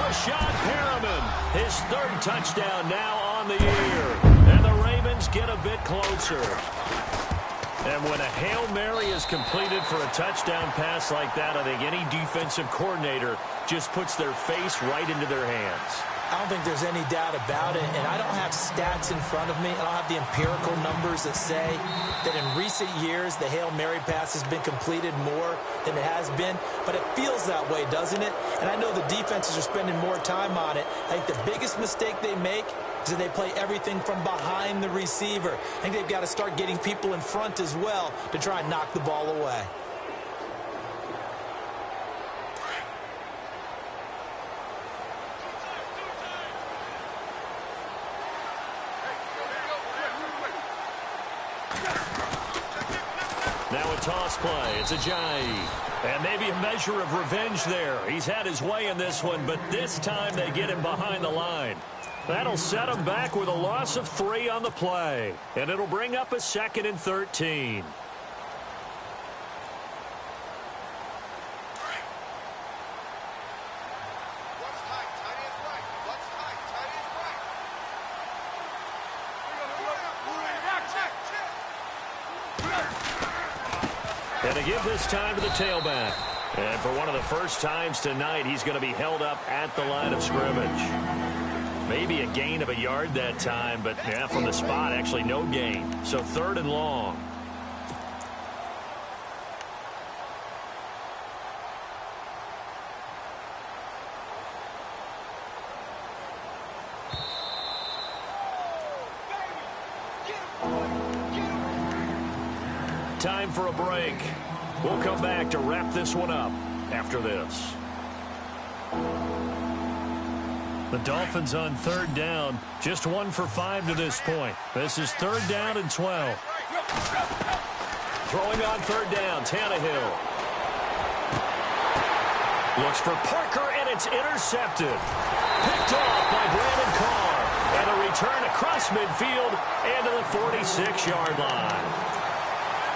Rashad Perriman, his third touchdown now on the year. And the Ravens get a bit closer. And when a Hail Mary is completed for a touchdown pass like that, I think any defensive coordinator just puts their face right into their hands. I don't think there's any doubt about it, and I don't have stats in front of me. I don't have the empirical numbers that say that in recent years the Hail Mary pass has been completed more than it has been, but it feels that way, doesn't it? And I know the defenses are spending more time on it. I think the biggest mistake they make is that they play everything from behind the receiver. I think they've got to start getting people in front as well to try and knock the ball away. Now a toss play. It's Ajayi. And maybe a measure of revenge there. He's had his way in this one, but this time they get him behind the line. That'll set him back with a loss of 3 on the play. And it'll bring up a 2nd and 13. And to give this time to the tailback. And for one of the first times tonight, he's going to be held up at the line of scrimmage. Maybe a gain of a yard that time, but yeah, from the spot, actually no gain. So 3rd and long. Time for a break. We'll come back to wrap this one up after this. The Dolphins on 3rd down, just 1 for 5 to this point. This is 3rd down and 12. Throwing on 3rd down, Tannehill. Looks for Parker, and it's intercepted. Picked off by Brandon Carr. And a return across midfield and to the 46-yard line.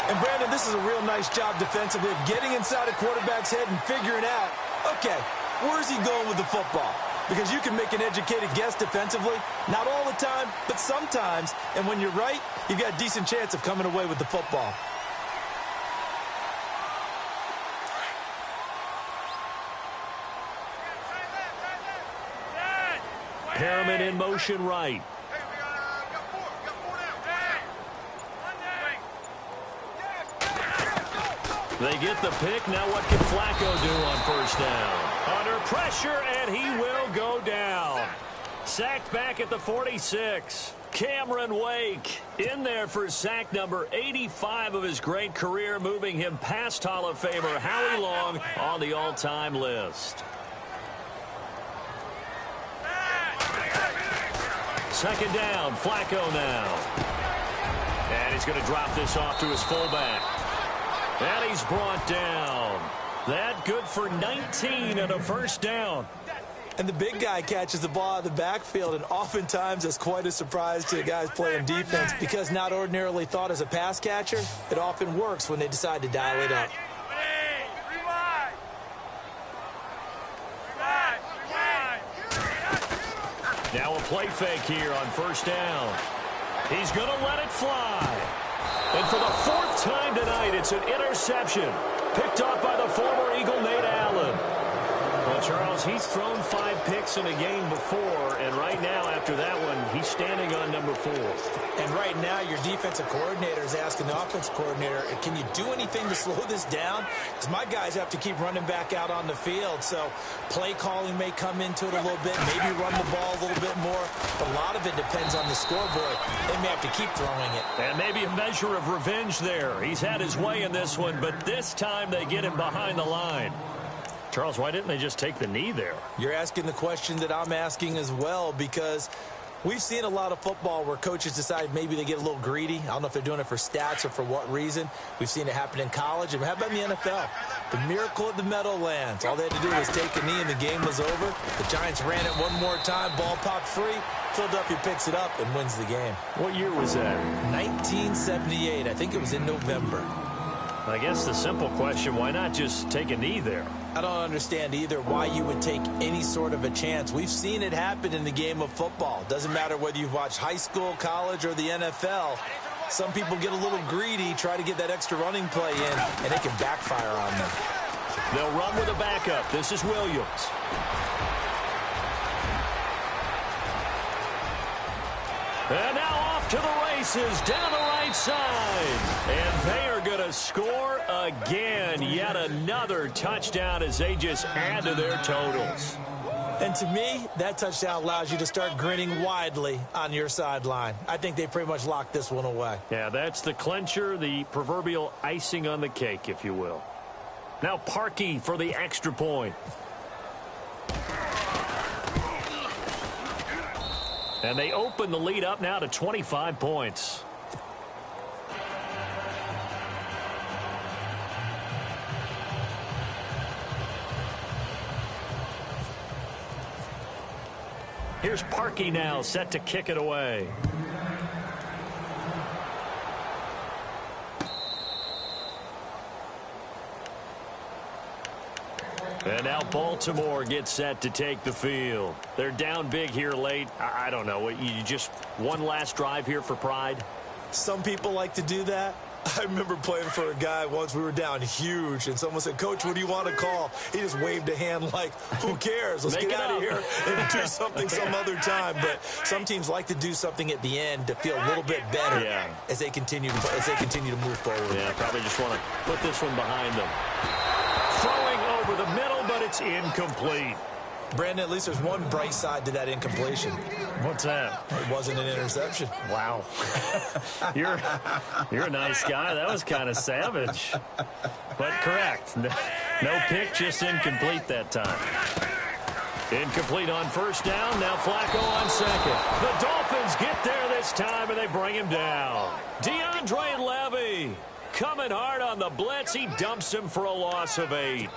And, Brandon, this is a real nice job defensively of getting inside a quarterback's head and figuring out, okay, where's he going with the football? Because you can make an educated guess defensively. Not all the time, but sometimes. And when you're right, you've got a decent chance of coming away with the football. Perriman in motion right. They get the pick. Now what can Flacco do on first down? Under pressure, and he will go down. Sacked back at the 46. Cameron Wake in there for sack number 85 of his great career, moving him past Hall of Famer Howie Long on the all-time list. Second down, Flacco now. And he's going to drop this off to his fullback. And he's brought down. That good for 19 and a first down. And the big guy catches the ball out of the backfield, and oftentimes that's quite a surprise to the guys playing defense because not ordinarily thought as a pass catcher, it often works when they decide to dial it up. Now a play fake here on first down. He's going to let it fly. And for the fourth time tonight, it's an interception. Picked off by the former Eagle, Nate Allen. Well, Charles, he's thrown 5 picks in a game before, and right now, after that one, he's standing on number 4. And right now, your defensive coordinator is asking the offensive coordinator, can you do anything to slow this down? Because my guys have to keep running back out on the field, so play calling may come into it a little bit, maybe run the ball a little bit more. But a lot of it depends on the scoreboard. They may have to keep throwing it. And maybe a measure of revenge there. He's had his way in this one, but this time they get him behind the line. Charles, why didn't they just take the knee there? You're asking the question that I'm asking as well, because we've seen a lot of football where coaches decide maybe they get a little greedy. I don't know if they're doing it for stats or for what reason. We've seen it happen in college. And how about in the NFL? The miracle of the Meadowlands. All they had to do was take a knee and the game was over. The Giants ran it one more time. Ball popped free. Philadelphia picks it up and wins the game. What year was that? 1978. I think it was in November. I guess the simple question, why not just take a knee there? I don't understand either why you would take any sort of a chance. We've seen it happen in the game of football. Doesn't matter whether you've watched high school, college, or the NFL. Some people get a little greedy, try to get that extra running play in, and it can backfire on them. They'll run with a backup. This is Williams. And now off to the races down the right side. And they are going to score again. Yet another touchdown as they just add to their totals. And to me, that touchdown allows you to start grinning widely on your sideline. I think they pretty much locked this one away. Yeah, that's the clincher, the proverbial icing on the cake, if you will. Now Parkey for the extra point. And they open the lead up now to 25 points. Here's Parkey now, set to kick it away. And now Baltimore gets set to take the field. They're down big here late. I don't know. You just one last drive here for pride? Some people like to do that. I remember playing for a guy once. We were down huge, and someone said, "Coach, what do you want to call?" He just waved a hand like, who cares? Let's get out of here and do something some other time. But some teams like to do something at the end to feel a little bit better as they continue to move forward. Yeah, probably just want to put this one behind them. Throwing over the middle, but it's incomplete. Brandon, at least there's one bright side to that incompletion. What's that? It wasn't an interception. Wow. You're a nice guy. That was kind of savage. But correct. No pick, just incomplete that time. Incomplete on first down. Now Flacco on second. The Dolphins get there this time, and they bring him down. DeAndre Levy coming hard on the blitz. He dumps him for a loss of 8.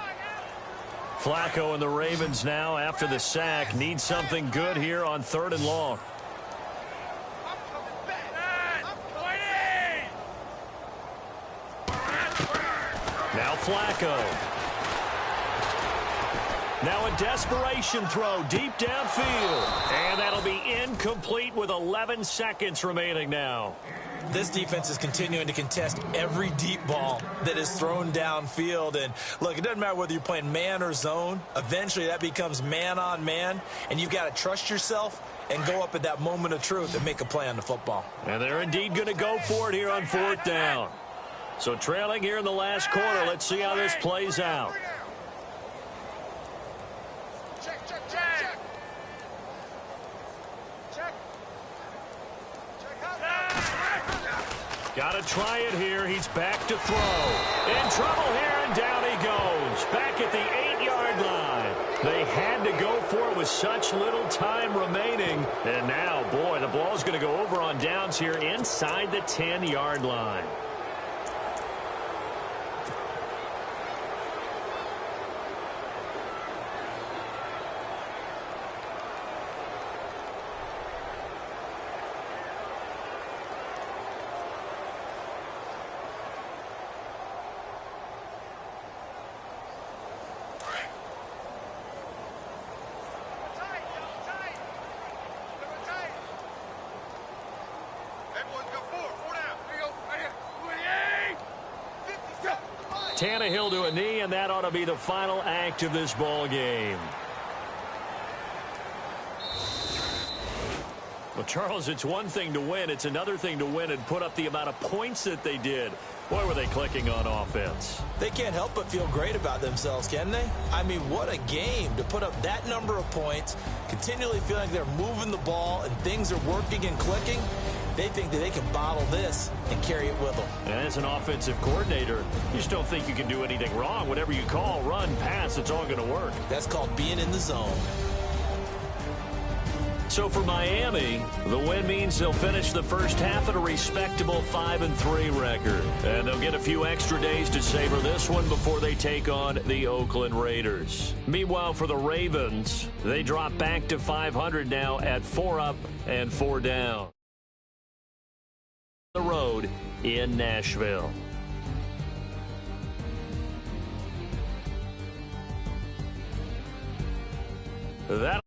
Flacco and the Ravens now, after the sack, need something good here on 3rd and long. Now Flacco. Now a desperation throw deep downfield. And that'll be incomplete with 11 seconds remaining now. This defense is continuing to contest every deep ball that is thrown downfield. And, look, it doesn't matter whether you're playing man or zone. Eventually, that becomes man-on-man, and you've got to trust yourself and go up at that moment of truth and make a play on the football. And they're indeed going to go for it here on 4th down. So trailing here in the last quarter. Let's see how this plays out. Got to try it here. He's back to throw. In trouble here, and down he goes. Back at the 8-yard line. They had to go for it with such little time remaining. And now, boy, the ball's going to go over on downs here inside the 10-yard line. Tannehill to a knee, and that ought to be the final act of this ball game. Well, Charles, it's one thing to win. It's another thing to win and put up the amount of points that they did. Boy, were they clicking on offense. They can't help but feel great about themselves, can they? I mean, what a game to put up that number of points, continually feeling like they're moving the ball and things are working and clicking. They think that they can bottle this and carry it with them. And as an offensive coordinator, you just don't think you can do anything wrong. Whatever you call, run, pass, it's all going to work. That's called being in the zone. So for Miami, the win means they'll finish the first half at a respectable 5-3 record. And they'll get a few extra days to savor this one before they take on the Oakland Raiders. Meanwhile, for the Ravens, they drop back to 500 now at 4 up and 4 down. The road in Nashville. That